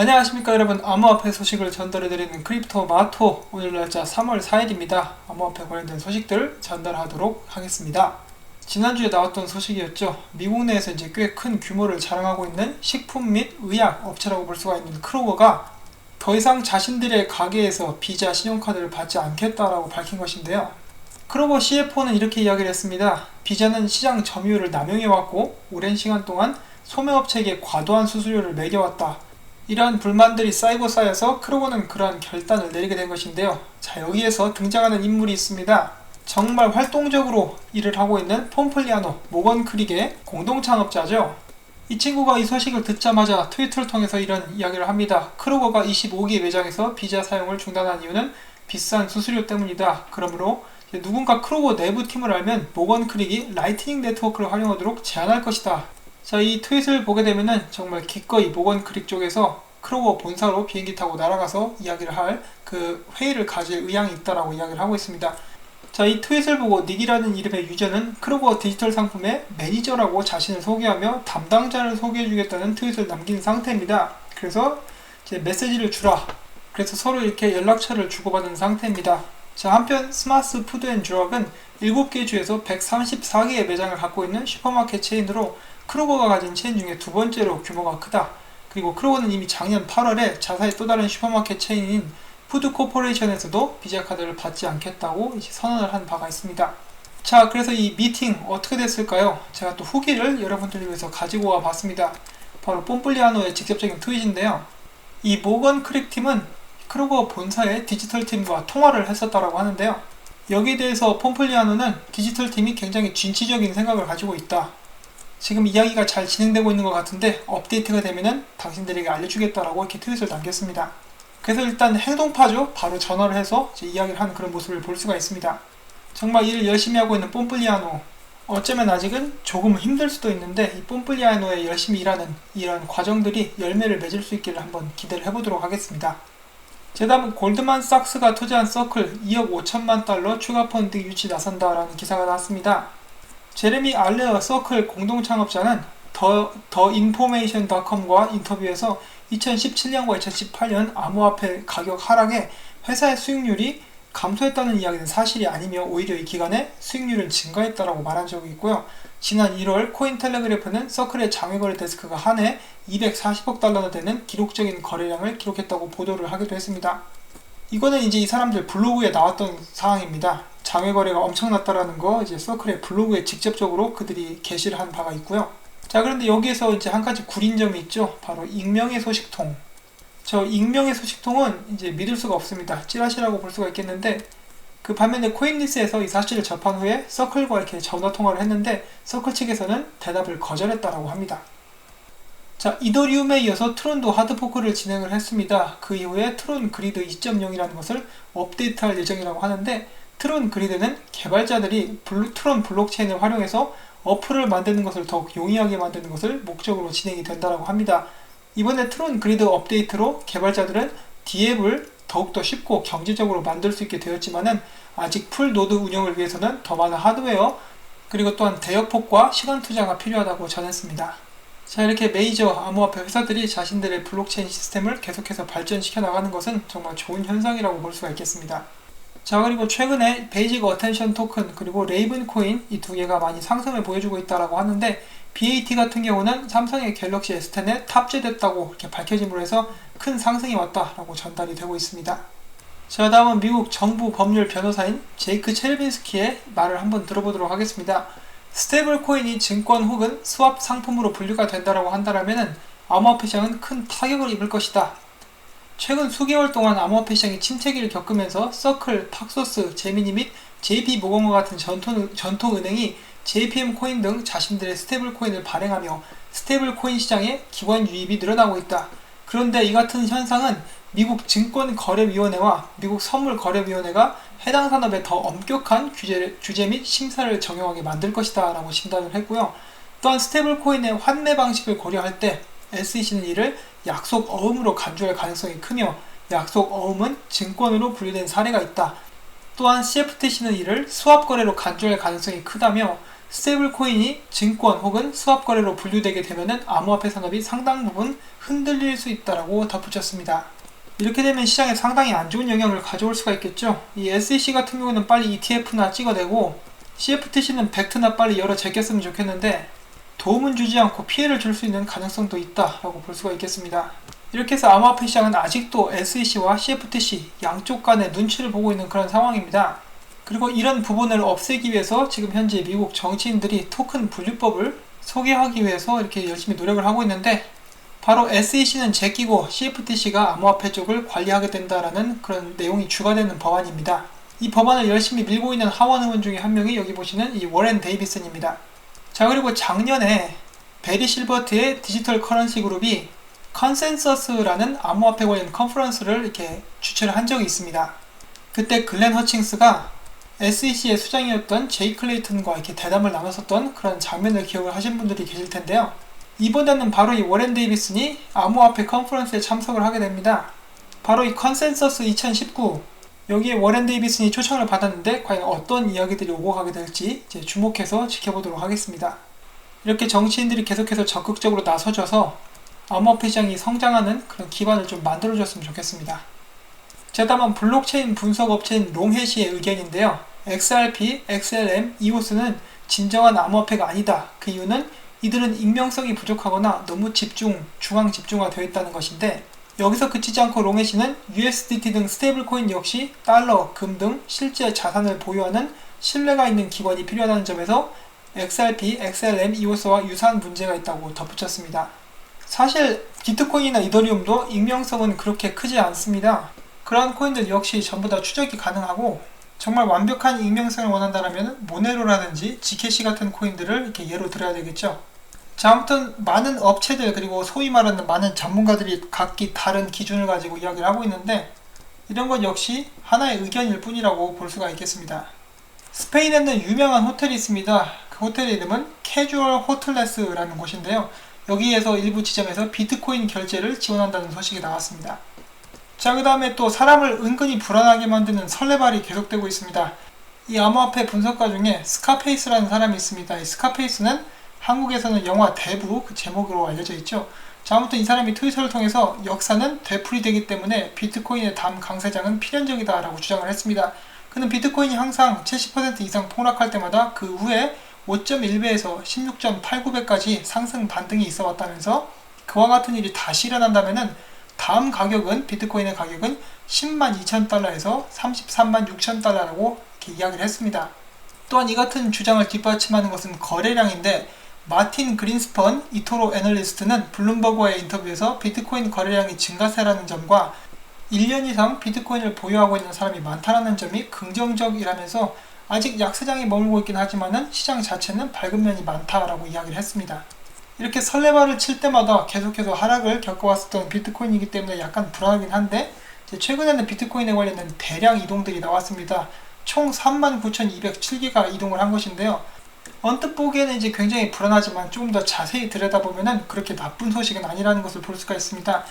안녕하십니까 여러분. 암호화폐 소식을 전달해드리는 크립토 마토, 오늘 날짜 3월 4일입니다. 암호화폐 관련된 소식들 전달하도록 하겠습니다. 지난주에 나왔던 소식이었죠. 미국 내에서 이제 꽤 큰 규모를 자랑하고 있는 식품 및 의약 업체라고 볼 수가 있는 크로거가 더 이상 자신들의 가게에서 비자 신용카드를 받지 않겠다라고 밝힌 것인데요. 크로거 CFO는 이렇게 이야기를 했습니다. 비자는 시장 점유율을 남용해왔고 오랜 시간 동안 소매업체에게 과도한 수수료를 매겨왔다. 이러한 불만들이 쌓이고 쌓여서 크로거는 그러한 결단을 내리게 된 것인데요. 자, 여기에서 등장하는 인물이 있습니다. 정말 활동적으로 일을 하고 있는 폼플리아노, 모건 크릭의 공동 창업자죠. 이 친구가 이 소식을 듣자마자 트위터를 통해서 이런 이야기를 합니다. 크로거가 25개 매장에서 비자 사용을 중단한 이유는 비싼 수수료 때문이다. 그러므로 누군가 크로거 내부 팀을 알면 모건 크릭이 라이트닝 네트워크를 활용하도록 제안할 것이다. 자, 이 트윗을 보게 되면은 정말 기꺼이 모건 크릭 쪽에서 크로거 본사로 비행기 타고 날아가서 이야기를 할 그 회의를 가질 의향이 있다라고 이야기를 하고 있습니다. 자, 이 트윗을 보고 닉이라는 이름의 유저는 크로거 디지털 상품의 매니저라고 자신을 소개하며 담당자를 소개해주겠다는 트윗을 남긴 상태입니다. 그래서 이제 메시지를 주라. 그래서 서로 이렇게 연락처를 주고받은 상태입니다. 자, 한편 스마스 푸드 앤 드럭은 7개 주에서 134개의 매장을 갖고 있는 슈퍼마켓 체인으로 크로거가 가진 체인 중에 두 번째로 규모가 크다. 그리고 크로거는 이미 작년 8월에 자사의 또 다른 슈퍼마켓 체인인 푸드 코퍼레이션에서도 비자 카드를 받지 않겠다고 이제 선언을 한 바가 있습니다. 자, 그래서 이 미팅 어떻게 됐을까요? 제가 또 후기를 여러분들을 위해서 가지고 와 봤습니다. 바로 폼플리아노의 직접적인 트윗인데요. 이 모건 크릭 팀은 크로거 본사의 디지털 팀과 통화를 했었다라고 하는데요. 여기에 대해서 폼플리아노는 디지털 팀이 굉장히 진취적인 생각을 가지고 있다. 지금 이야기가 잘 진행되고 있는 것 같은데 업데이트가 되면은 당신들에게 알려주겠다라고 이렇게 트윗을 남겼습니다. 그래서 일단 행동파죠. 바로 전화를 해서 이제 이야기를 하는 그런 모습을 볼 수가 있습니다. 정말 일을 열심히 하고 있는 폼플리아노. 어쩌면 아직은 조금 힘들 수도 있는데 이 폼플리아노의 열심히 일하는 이런 과정들이 열매를 맺을 수 있기를 한번 기대를 해보도록 하겠습니다. 제 다음은 골드만삭스가 투자한 서클 2억 5천만 달러 추가 펀드 유치 나선다라는 기사가 나왔습니다. 제레미 알레어 서클 공동 창업자는 더인포메이션.com과 인터뷰에서 2017년과 2018년 암호화폐 가격 하락에 회사의 수익률이 감소했다는 이야기는 사실이 아니며 오히려 이 기간에 수익률은 증가했다라고 말한 적이 있고요. 지난 1월 코인텔레그래프는 서클의 장외거래 데스크가 한 해 240억 달러나 되는 기록적인 거래량을 기록했다고 보도를 하기도 했습니다. 이거는 이제 이 사람들 블로그에 나왔던 사항입니다. 장외거래가 엄청났다라는 거 이제 서클의 블로그에 직접적으로 그들이 게시를 한 바가 있고요. 자, 그런데 여기에서 이제 한 가지 구린 점이 있죠. 바로 익명의 소식통. 저 익명의 소식통은 이제 믿을 수가 없습니다. 찌라시라고 볼 수가 있겠는데 그 반면에 코인리스에서 이 사실을 접한 후에 서클과 이렇게 전화 통화를 했는데 서클 측에서는 대답을 거절했다라고 합니다. 자, 이더리움에 이어서 트론도 하드포크를 진행을 했습니다. 그 이후에 트론 그리드 2.0이라는 것을 업데이트할 예정이라고 하는데 트론 그리드는 개발자들이 트론 블록체인을 활용해서 어플을 만드는 것을 더욱 용이하게 만드는 것을 목적으로 진행이 된다고 합니다. 이번에 트론 그리드 업데이트로 개발자들은 D앱을 더욱더 쉽고 경제적으로 만들 수 있게 되었지만은 아직 풀 노드 운영을 위해서는 더 많은 하드웨어 그리고 또한 대역폭과 시간 투자가 필요하다고 전했습니다. 자, 이렇게 메이저 암호화폐 회사들이 자신들의 블록체인 시스템을 계속해서 발전시켜 나가는 것은 정말 좋은 현상이라고 볼 수가 있겠습니다. 자, 그리고 최근에 베이직 어텐션 토큰 그리고 레이븐 코인 이 두 개가 많이 상승을 보여주고 있다라고 하는데 BAT 같은 경우는 삼성의 갤럭시 S10에 탑재됐다고 이렇게 밝혀짐으로 해서 큰 상승이 왔다라고 전달이 되고 있습니다. 자, 다음은 미국 정부 법률 변호사인 제이크 체르빈스키의 말을 한번 들어보도록 하겠습니다. 스테이블 코인이 증권 혹은 스왑 상품으로 분류가 된다라고 한다면은 암호화폐 시장은 큰 타격을 입을 것이다. 최근 수개월 동안 암호화폐 시장이 침체기를 겪으면서 서클, 팍소스, 제미니 및 JP모건과 같은 전통은행이 JPM 코인 등 자신들의 스테이블 코인을 발행하며 스테이블 코인 시장의 기관 유입이 늘어나고 있다. 그런데 이 같은 현상은 미국 증권거래위원회와 미국 선물거래위원회가 해당 산업에 더 엄격한 규제 및 심사를 적용하게 만들 것이다 라고 진단을 했고요. 또한 스테이블 코인의 환매 방식을 고려할 때 SEC는 이를 약속 어음으로 간주할 가능성이 크며 약속 어음은 증권으로 분류된 사례가 있다. 또한 CFTC는 이를 스왑 거래로 간주할 가능성이 크다며 스테이블 코인이 증권 혹은 스왑 거래로 분류되게 되면은 암호화폐 산업이 상당 부분 흔들릴 수 있다라고 덧붙였습니다. 이렇게 되면 시장에 상당히 안 좋은 영향을 가져올 수가 있겠죠. 이 SEC 같은 경우는 빨리 ETF나 찍어내고 CFTC는 벡트나 빨리 열어 제꼈으면 좋겠는데 도움은 주지 않고 피해를 줄 수 있는 가능성도 있다라고 볼 수가 있겠습니다. 이렇게 해서 암호화폐 시장은 아직도 SEC와 CFTC 양쪽 간의 눈치를 보고 있는 그런 상황입니다. 그리고 이런 부분을 없애기 위해서 지금 현재 미국 정치인들이 토큰 분류법을 소개하기 위해서 이렇게 열심히 노력을 하고 있는데 바로 SEC는 제끼고 CFTC가 암호화폐 쪽을 관리하게 된다라는 그런 내용이 추가되는 법안입니다. 이 법안을 열심히 밀고 있는 하원 의원 중에 한 명이 여기 보시는 이 워렌 데이비슨입니다. 자, 그리고 작년에 베리 실버트의 디지털 커런시 그룹이 컨센서스라는 암호화폐 관련 컨퍼런스를 이렇게 주최를 한 적이 있습니다. 그때 글렌 허칭스가 SEC의 수장이었던 제이 클레이튼과 이렇게 대담을 나눴었던 그런 장면을 기억을 하신 분들이 계실 텐데요. 이번에는 바로 이 워렌 데이비슨이 암호화폐 컨퍼런스에 참석을 하게 됩니다. 바로 이 컨센서스 2019 여기에 워렌 데이비슨이 초청을 받았는데 과연 어떤 이야기들이 오고 가게 될지 이제 주목해서 지켜보도록 하겠습니다. 이렇게 정치인들이 계속해서 적극적으로 나서줘서 암호화폐 시장이 성장하는 그런 기반을 좀 만들어줬으면 좋겠습니다. 자, 다음은 블록체인 분석 업체인 롱해시의 의견인데요. XRP, XLM, EOS는 진정한 암호화폐가 아니다. 그 이유는 이들은 익명성이 부족하거나 너무 중앙 집중화 되어 있다는 것인데 여기서 그치지 않고 롱해시는 USDT 등 스테이블 코인 역시 달러, 금 등 실제 자산을 보유하는 신뢰가 있는 기관이 필요하다는 점에서 XRP, XLM, EOS와 유사한 문제가 있다고 덧붙였습니다. 사실 비트코인이나 이더리움도 익명성은 그렇게 크지 않습니다. 그러한 코인들 역시 전부 다 추적이 가능하고 정말 완벽한 익명성을 원한다면 모네로라든지 지캐시 같은 코인들을 이렇게 예로 들어야 되겠죠. 자, 아무튼 많은 업체들 그리고 소위 말하는 많은 전문가들이 각기 다른 기준을 가지고 이야기를 하고 있는데 이런 것 역시 하나의 의견일 뿐이라고 볼 수가 있겠습니다. 스페인에는 유명한 호텔이 있습니다. 그 호텔의 이름은 캐주얼 호텔레스라는 곳인데요. 여기에서 일부 지점에서 비트코인 결제를 지원한다는 소식이 나왔습니다. 자, 그 다음에 또 사람을 은근히 불안하게 만드는 설레발이 계속되고 있습니다. 이 암호화폐 분석가 중에 스카페이스라는 사람이 있습니다. 이 스카페이스는 한국에서는 영화 대부 그 제목으로 알려져 있죠. 자, 아무튼 이 사람이 트위터를 통해서 역사는 되풀이되기 때문에 비트코인의 다음 강세장은 필연적이다 라고 주장을 했습니다. 그는 비트코인이 항상 70% 이상 폭락할 때마다 그 후에 5.1배에서 16.89배까지 상승 반등이 있어 왔다면서 그와 같은 일이 다시 일어난다면은 다음 가격은 비트코인의 가격은 10만 2천 달러에서 33만 6천 달러라고 이렇게 이야기를 했습니다. 또한 이 같은 주장을 뒷받침하는 것은 거래량인데 마틴 그린스펀 이토로 애널리스트는 블룸버그와의 인터뷰에서 비트코인 거래량이 증가세라는 점과 1년 이상 비트코인을 보유하고 있는 사람이 많다는 점이 긍정적이라면서 아직 약세장에 머물고 있긴 하지만은 시장 자체는 밝은 면이 많다라고 이야기를 했습니다. 이렇게 설레발을 칠 때마다 계속해서 하락을 겪어왔었던 비트코인이기 때문에 약간 불안하긴 한데 최근에는 비트코인에 관련된 대량 이동들이 나왔습니다. 총 39,207개가 이동을 한 것인데요. 언뜻 보기에는 이제 굉장히 불안하지만 조금 더 자세히 들여다보면은 그렇게 나쁜 소식은 아니라는 것을 볼 수가 있습니다.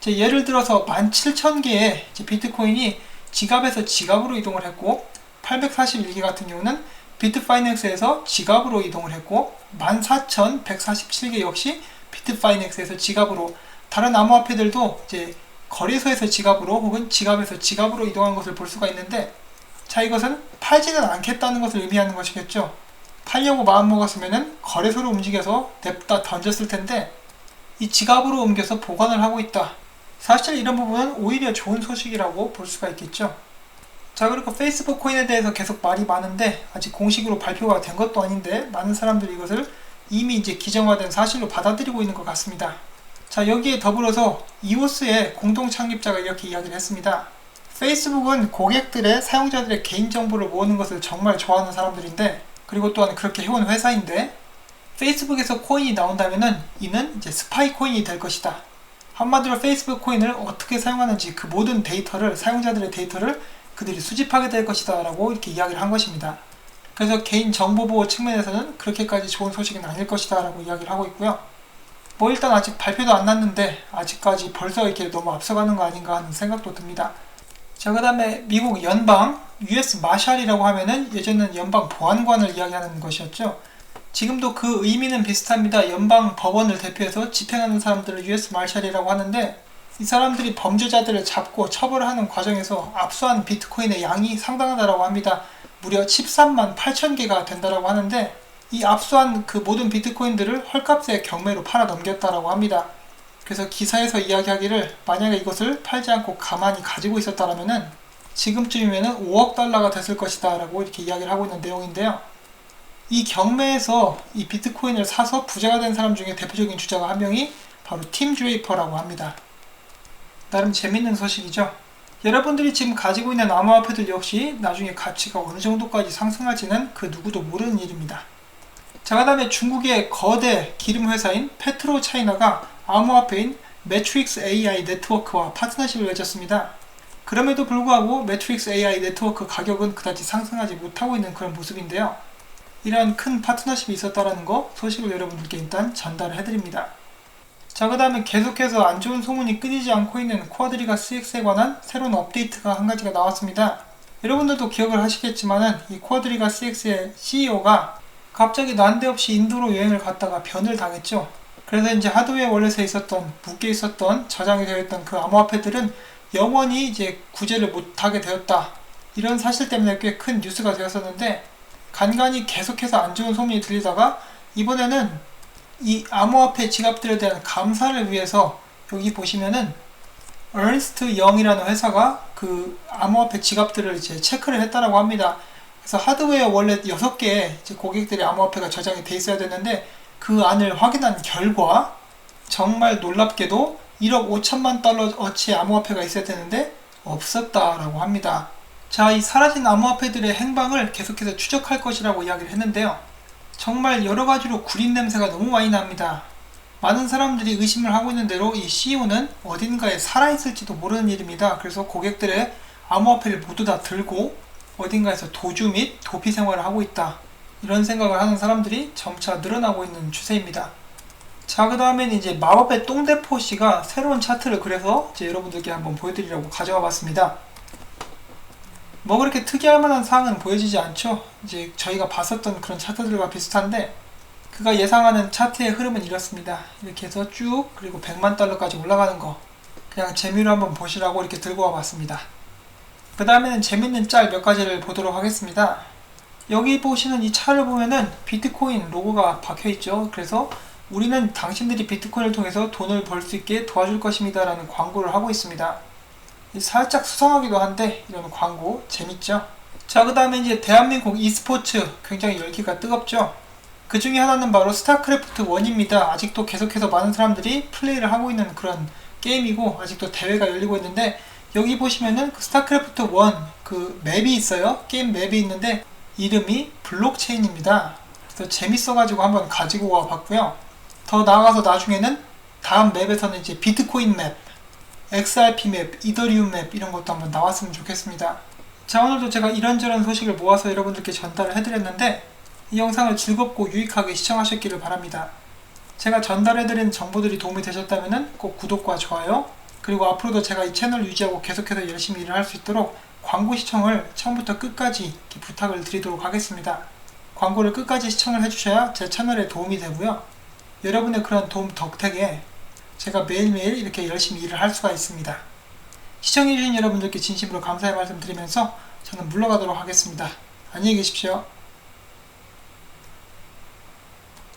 예를 들어서 17,000개의 비트코인이 지갑에서 지갑으로 이동을 했고 841개 같은 경우는 비트파이넥스에서 지갑으로 이동을 했고 14,147개 역시 비트파이넥스에서 지갑으로 다른 암호화폐들도 이제 거래소에서 지갑으로 혹은 지갑에서 지갑으로 이동한 것을 볼 수가 있는데 자, 이것은 팔지는 않겠다는 것을 의미하는 것이겠죠. 팔려고 마음먹었으면 거래소로 움직여서 냅다 던졌을 텐데 이 지갑으로 옮겨서 보관을 하고 있다. 사실 이런 부분은 오히려 좋은 소식이라고 볼 수가 있겠죠. 자, 그리고 페이스북 코인에 대해서 계속 말이 많은데 아직 공식으로 발표가 된 것도 아닌데 많은 사람들이 이것을 이미 이제 기정화된 사실로 받아들이고 있는 것 같습니다. 자, 여기에 더불어서 이오스의 공동 창립자가 이렇게 이야기를 했습니다. 페이스북은 고객들의 사용자들의 개인정보를 모으는 것을 정말 좋아하는 사람들인데 그리고 또한 그렇게 해온 회사인데 페이스북에서 코인이 나온다면은 이는 이제 스파이 코인이 될 것이다. 한마디로 페이스북 코인을 어떻게 사용하는지 그 모든 데이터를 사용자들의 데이터를 그들이 수집하게 될 것이다 라고 이렇게 이야기를 한 것입니다. 그래서 개인정보보호 측면에서는 그렇게까지 좋은 소식은 아닐 것이다 라고 이야기를 하고 있고요. 뭐 일단 아직 발표도 안 났는데 아직까지 벌써 이렇게 너무 앞서가는 거 아닌가 하는 생각도 듭니다. 자, 그 다음에 미국 연방 US 마샬이라고 하면은 예전에는 연방 보안관을 이야기하는 것이었죠. 지금도 그 의미는 비슷합니다. 연방 법원을 대표해서 집행하는 사람들을 US 마샬이라고 하는데, 이 사람들이 범죄자들을 잡고 처벌하는 과정에서 압수한 비트코인의 양이 상당하다고 합니다. 무려 13만 8천 개가 된다고 하는데, 이 압수한 그 모든 비트코인들을 헐값에 경매로 팔아 넘겼다고 합니다. 그래서 기사에서 이야기하기를 만약에 이것을 팔지 않고 가만히 가지고 있었다라면은 지금쯤이면은 5억 달러가 됐을 것이다 라고 이렇게 이야기를 하고 있는 내용인데요. 이 경매에서 이 비트코인을 사서 부자가 된 사람 중에 대표적인 주자가 한 명이 바로 팀 드레이퍼라고 합니다. 나름 재밌는 소식이죠. 여러분들이 지금 가지고 있는 암호화폐들 역시 나중에 가치가 어느 정도까지 상승할지는 그 누구도 모르는 일입니다. 자, 그 다음에 중국의 거대 기름 회사인 페트로차이나가 암호화폐인 매트릭스 AI 네트워크와 파트너십을 맺었습니다. 그럼에도 불구하고 매트릭스 AI 네트워크 가격은 그다지 상승하지 못하고 있는 그런 모습인데요. 이러한 큰 파트너십이 있었다는 거 소식을 여러분들께 일단 전달을 해드립니다. 자, 그 다음에 계속해서 안 좋은 소문이 끊이지 않고 있는 쿼드리가 CX에 관한 새로운 업데이트가 한 가지가 나왔습니다. 여러분들도 기억을 하시겠지만은 이 쿼드리가 CX의 CEO가 갑자기 난데없이 인도로 여행을 갔다가 변을 당했죠. 그래서 이제 하드웨어 월렛에 있었던, 묶여 있었던, 저장이 되어 있던 그 암호화폐들은 영원히 이제 구제를 못하게 되었다. 이런 사실 때문에 꽤 큰 뉴스가 되었었는데, 간간히 계속해서 안 좋은 소문이 들리다가 이번에는 이 암호화폐 지갑들에 대한 감사를 위해서 여기 보시면은 어스트 영이라는 회사가 그 암호화폐 지갑들을 이제 체크를 했다라고 합니다. 그래서 하드웨어 월렛 6개에 이제 고객들의 암호화폐가 저장이 돼 있어야 되는데, 그 안을 확인한 결과 정말 놀랍게도 1억 5천만 달러어치의 암호화폐가 있어야 되는데 없었다라고 합니다. 자, 이 사라진 암호화폐들의 행방을 계속해서 추적할 것이라고 이야기를 했는데요. 정말 여러가지로 구린 냄새가 너무 많이 납니다. 많은 사람들이 의심을 하고 있는 대로 이 CEO는 어딘가에 살아있을지도 모르는 일입니다. 그래서 고객들의 암호화폐를 모두 다 들고 어딘가에서 도주 및 도피 생활을 하고 있다, 이런 생각을 하는 사람들이 점차 늘어나고 있는 추세입니다. 자, 그 다음에는 이제 마법의 똥대포씨가 새로운 차트를 그려서 이제 여러분들께 한번 보여드리려고 가져와 봤습니다. 뭐 그렇게 특이할 만한 사항은 보여지지 않죠. 이제 저희가 봤었던 그런 차트들과 비슷한데, 그가 예상하는 차트의 흐름은 이렇습니다. 이렇게 해서 쭉, 그리고 100만 달러까지 올라가는 거, 그냥 재미로 한번 보시라고 이렇게 들고 와 봤습니다. 그 다음에는 재밌는 짤 몇 가지를 보도록 하겠습니다. 여기 보시는 이 차를 보면은 비트코인 로고가 박혀있죠. 그래서 우리는 당신들이 비트코인을 통해서 돈을 벌 수 있게 도와줄 것입니다 라는 광고를 하고 있습니다. 살짝 수상하기도 한데 이런 광고 재밌죠. 자, 그 다음에 이제 대한민국 e스포츠 굉장히 열기가 뜨겁죠. 그 중에 하나는 바로 스타크래프트 1입니다. 아직도 계속해서 많은 사람들이 플레이를 하고 있는 그런 게임이고, 아직도 대회가 열리고 있는데, 여기 보시면은 그 스타크래프트 1 그 맵이 있어요. 게임 맵이 있는데 이름이 블록체인입니다. 그래서 재밌어가지고 한번 가지고 와 봤고요. 더 나아가서 나중에는 다음 맵에서는 이제 비트코인 맵, XRP 맵, 이더리움 맵 이런 것도 한번 나왔으면 좋겠습니다. 자, 오늘도 제가 이런저런 소식을 모아서 여러분들께 전달을 해드렸는데, 이 영상을 즐겁고 유익하게 시청하셨기를 바랍니다. 제가 전달해드린 정보들이 도움이 되셨다면 꼭 구독과 좋아요, 그리고 앞으로도 제가 이 채널을 유지하고 계속해서 열심히 일을 할 수 있도록 광고 시청을 처음부터 끝까지 이렇게 부탁을 드리도록 하겠습니다. 광고를 끝까지 시청을 해주셔야 제 채널에 도움이 되고요. 여러분의 그런 도움 덕택에 제가 매일매일 이렇게 열심히 일을 할 수가 있습니다. 시청해주신 여러분들께 진심으로 감사의 말씀 드리면서 저는 물러가도록 하겠습니다. 안녕히 계십시오.